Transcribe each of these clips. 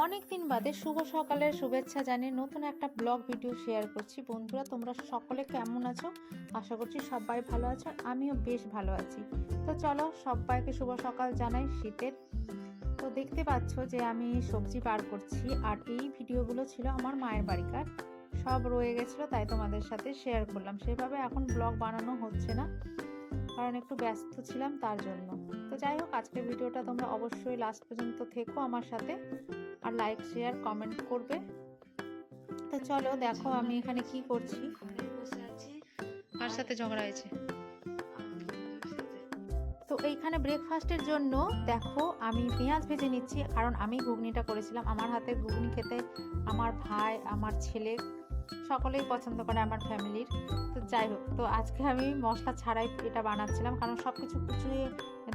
অনেক দিন বাদে শুভ সকালের শুভেচ্ছা জানিয়ে নতুন একটা ব্লগ ভিডিও শেয়ার করছি। বন্ধুরা, তোমরা সকলে কেমন আছো? আশা করছি সবাই ভালো আছো, আর আমিও বেশ ভালো আছি। তো চলো সবাইকে শুভ সকাল জানাই শীতের। তো দেখতে পাচ্ছ যে আমি সবজি পার করছি, আর এই ভিডিওগুলো ছিল আমার মায়ের বাড়িকার, সব রয়ে গেছিলো, তাই তোমাদের সাথে শেয়ার করলাম। সেভাবে এখন ব্লগ বানানো হচ্ছে না, কারণ একটু ব্যস্ত ছিলাম তার জন্য। তো যাই হোক, আজকের ভিডিওটা তোমরা অবশ্যই লাস্ট পর্যন্ত থেকো আমার সাথে, আর লাইক শেয়ার কমেন্ট করবে। তো চলো দেখো আমি এখানে কি করছি। কার সাথে ঝগড়া হয়েছে? তো এইখানে ব্রেকফাস্টের জন্য দেখো আমি পেঁয়াজ ভেজে নিচ্ছি, কারণ আমি ঘুগনিটা করেছিলাম। আমার হাতে ঘুগনি খেতে আমার ভাই, আমার ছেলে সকলেই পছন্দ করে আমার ফ্যামিলির। তো যাই হোক, তো আজকে আমি মশলা ছাড়াই এটা বানাচ্ছিলাম, কারণ সব কিছু কুচিয়ে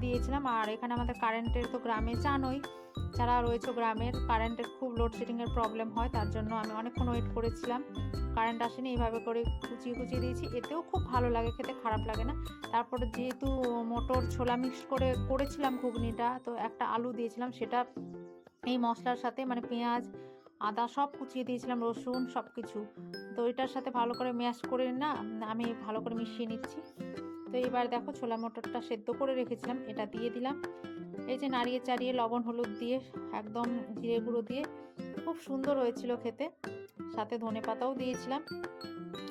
দিয়েছিলাম। আর এখানে আমাদের কারেন্টের তো গ্রামে জানোই, যারা রয়েছে গ্রামের, কারেন্টের খুব লোডশেডিংয়ের প্রবলেম হয়, তার জন্য আমি অনেকক্ষণ ওয়েট করেছিলাম। কারেন্ট আসেনি, এইভাবে করে কুচিয়ে কুচিয়ে দিয়েছি, এতেও খুব ভালো লাগে খেতে, খারাপ লাগে না। তারপরে যেহেতু মটর ছোলা মিক্স করে করেছিলাম ঘুগনিটা, তো একটা আলু দিয়েছিলাম, সেটা এই মশলার সাথে মানে পেঁয়াজ আদা সব কুচিয়ে দিয়েছিলাম, রসুন সব কিছু। তো এটার সাথে ভালো করে ম্যাশ করে না আমি ভালো করে মিশিয়ে নিচ্ছি। তো এবার দেখো ছোলা মটরটা সেদ্ধ করে রেখেছিলাম, এটা দিয়ে দিলাম। এই যে নাড়িয়ে চাড়িয়ে লবণ হলুদ দিয়ে একদম জিরে গুঁড়ো দিয়ে খুব সুন্দর হয়েছিল খেতে, সাথে ধনেপাতাও দিয়েছিলাম।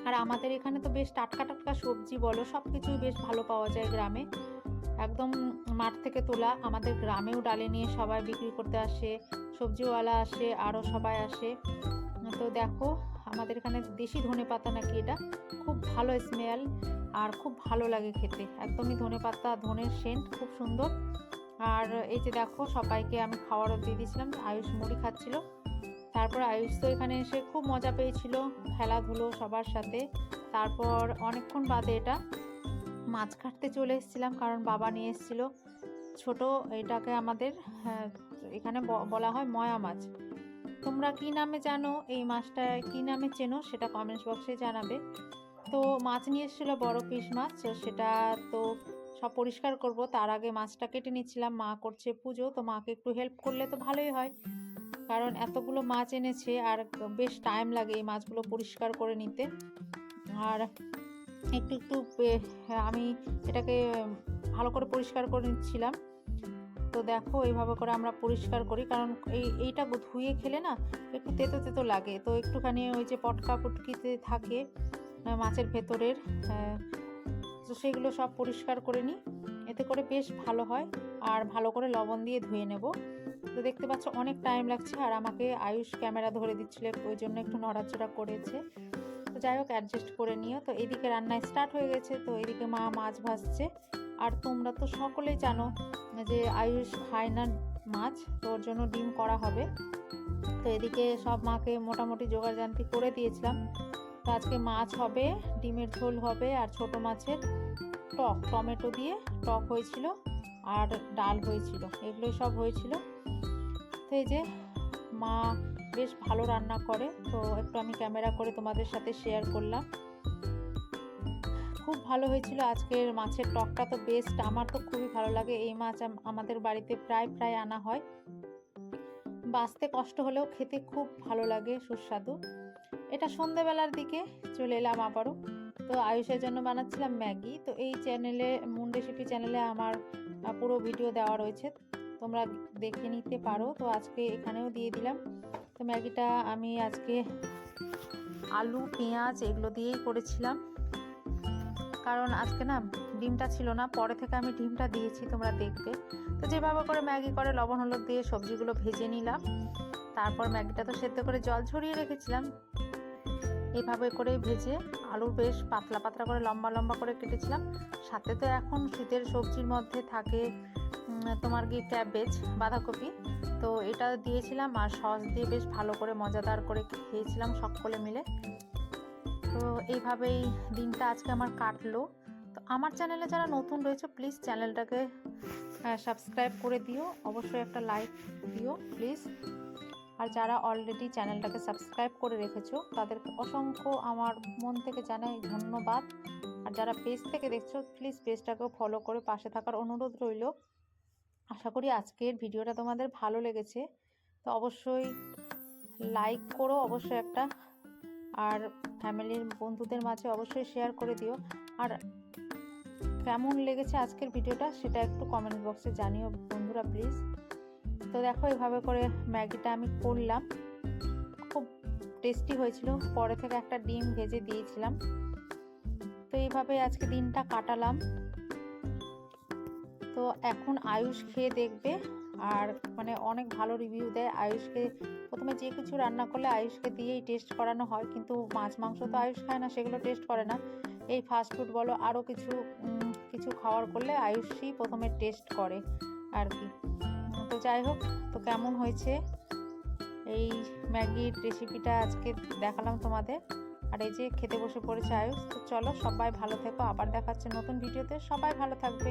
আর আমাদের এখানে তো বেশ টাটকা টাটকা সবজি বলো সব কিছুই বেশ ভালো পাওয়া যায় গ্রামে, একদম মাঠ থেকে তোলা। আমাদের গ্রামেও ডালে নিয়ে সবাই বিক্রি করতে আসে, সবজিওয়ালা আসে, আরও সবাই আসে। তো দেখো আমাদের এখানে দেশি ধনেপাতা নাকি, এটা খুব ভালো স্মেল আর খুব ভালো লাগে খেতে, একদমই ধনেপাতা ধনের সেন্ট খুব সুন্দর। আর এই যে দেখো সবাইকে আমি খাওয়ারও দিয়ে দিয়েছিলাম, আয়ুষ মুড়ি খাচ্ছিল। তারপর আয়ুষ তো এখানে এসে খুব মজা পেয়েছিল, খেলাধুলো সবার সাথে। তারপর অনেকক্ষণ বাদে এটা মাছ কাটতে চলে এসেছিলাম, কারণ বাবা নিয়ে এসেছিলো ছোট, এটাকে আমাদের এখানে বলা হয় ময়া মাছ। তোমরা কি নামে জানো, এই মাছটা কি নামে চেনো, সেটা কমেন্টস বক্সে জানাবে। তো মাছ নিয়ে এসেছিলো বড় পিস মাছ, সেটা তো সব পরিষ্কার করব, তার আগে মাছটা কেটে নিচ্ছিলাম। মা করছে পুজো, তো মাকে একটু হেল্প করলে তো ভালোই হয়, কারণ এতগুলো মাছ এনেছে আর বেশ টাইম লাগে এই মাছগুলো পরিষ্কার করে নিতে। আর একটু একটু আমি এটাকে ভালো করে পরিষ্কার করে নিচ্ছিলাম। তো দেখো এইভাবে করে আমরা পরিষ্কার করি, কারণ এইটা ধুয়ে খেলে না একটু তেতো তেতো লাগে, তো একটুখানি ওই যে পটকা পুটকিতে থাকে মাছের ভেতরের, তো সেগুলো সব পরিষ্কার করে নিই, এতে করে বেশ ভালো হয়। আর ভালো করে লবণ দিয়ে ধুয়ে নেব। তো দেখতে পাচ্ছ অনেক টাইম লাগছে, আর আমাকে আয়ুষ ক্যামেরা ধরে দিচ্ছিল, ওই জন্য একটু নড়াচড়া করেছে। তো যাই হোক, অ্যাডজাস্ট করে নিও। তো এদিকে রান্না স্টার্ট হয়ে গেছে, তো এদিকে মা মাছ ভাজছে। আর তোমরা তো সকলেই জানো যে আয়ুষ খায় না মাছ, তো ওর জন্য ডিম করা হবে। তো এদিকে সব মাকে মোটামুটি জোগাড়জান্তি করে দিয়েছিলাম। তো আজকে মাছ হবে, ডিমের ঝোল হবে, আর ছোট মাছের টক টমেটো দিয়ে টক হয়েছিল, আর ডাল হয়েছিল, এগুলোই সব হয়েছিল। তো এই যে মা বেশ ভালো রান্না করে, তো একটু আমি ক্যামেরা করে তোমাদের সাথে শেয়ার করলাম। খুব ভালো হয়েছিল আজকের মাছের টকটা, তো বেস্ট, আমার তো খুবই ভালো লাগে এই মাছ। আমাদের বাড়িতে প্রায় প্রায় আনা হয়, বাঁচতে কষ্ট হলেও খেতে খুব ভালো লাগে, সুস্বাদু। এটা সন্ধেবেলার দিকে চলে এলাম আবারও। তো আয়ুষের জন্য বানাচ্ছিলাম ম্যাগি। তো এই চ্যানেলে, মুন রেসিপি চ্যানেলে আমার পুরো ভিডিও দেওয়া রয়েছে, তোমরা দেখে নিতে পারো। তো আজকে এখানেও দিয়ে দিলাম। তো ম্যাগিটা আমি আজকে আলু পেঁয়াজ এগুলো দিয়েই করেছিলাম, কারণ আজকে না ডিমটা ছিল না, পরে থেকে আমি ডিমটা দিয়েছি, তোমরা দেখবে। তো যেভাবে করে ম্যাগি করে লবণ হলুদ দিয়ে সবজিগুলো ভেজে নিলাম, তারপর ম্যাগিটা তো সেদ্ধ করে জল ঝরিয়ে রেখেছিলাম, এইভাবে করে ভেজে আলু বেশ পাতলা পাতলা করে লম্বা লম্বা করে কেটেছিলাম। সাথে তো এখন শীতের সবজির মধ্যে থাকে তোমার কি ক্যাবেজ, বাঁধাকপি, তো এটা দিয়েছিলাম, আর সস দিয়ে বেশ ভালো করে মজাদার করে খেয়েছিলাম সকলে মিলে। তো এইভাবেই দিনটা আজকে আমার কাটলো। তো আমার চ্যানেলে যারা নতুন রয়েছে প্লিজ চ্যানেলটাকে সাবস্ক্রাইব করে দিও, অবশ্যই একটা লাইক দিও প্লিজ। আর যারা অলরেডি চ্যানেলটাকে সাবস্ক্রাইব করে রেখেছো তাদেরকে অসংখ্য আমার মন থেকে জানাই ধন্যবাদ। আর যারা পেজ থেকে দেখছো প্লিজ পেজটাকেও ফলো করে পাশে থাকার অনুরোধ রইল। আশা করি আজকের ভিডিওটা তোমাদের ভালো লেগেছে। তো অবশ্যই লাইক করো অবশ্যই একটা, আর ফ্যামিলির বন্ধুদের মাঝে অবশ্যই শেয়ার করে দিও। আর কেমন লেগেছে আজকের ভিডিওটা সেটা একটু কমেন্ট বক্সে জানিও বন্ধুরা প্লিজ। তো দেখো এভাবে করে ম্যাগিটা আমি করলাম, খুব টেস্টি হয়েছিল। পরে থেকে একটা ডিম ভেজে দিয়েছিলাম। তো এইভাবে আজকে দিনটা কাটালাম। তো এখন আয়ুষ খেয়ে দেখবে, আর মানে অনেক ভালো রিভিউ দেয়। আয়ুষকে প্রথমে যে কিছু রান্না করলে আয়ুষকে দিয়েই টেস্ট করানো হয়, কিন্তু মাছ মাংস তো আয়ুষ খায় না, সেগুলো টেস্ট করে না। এই ফাস্টফুড বলো আরও কিছু কিছু খাওয়ার করলে আয়ুষই প্রথমে টেস্ট করে আর কি। তো যাই হোক, তো কেমন হয়েছে এই ম্যাগির রেসিপিটা আজকে দেখালাম তোমাদের। আর এই যে খেতে বসে পড়েছে আয়ুষ। তো চলো সবাই ভালো থেকো, আবার দেখাচ্ছে নতুন ভিডিওতে। সবাই ভালো থাকবে।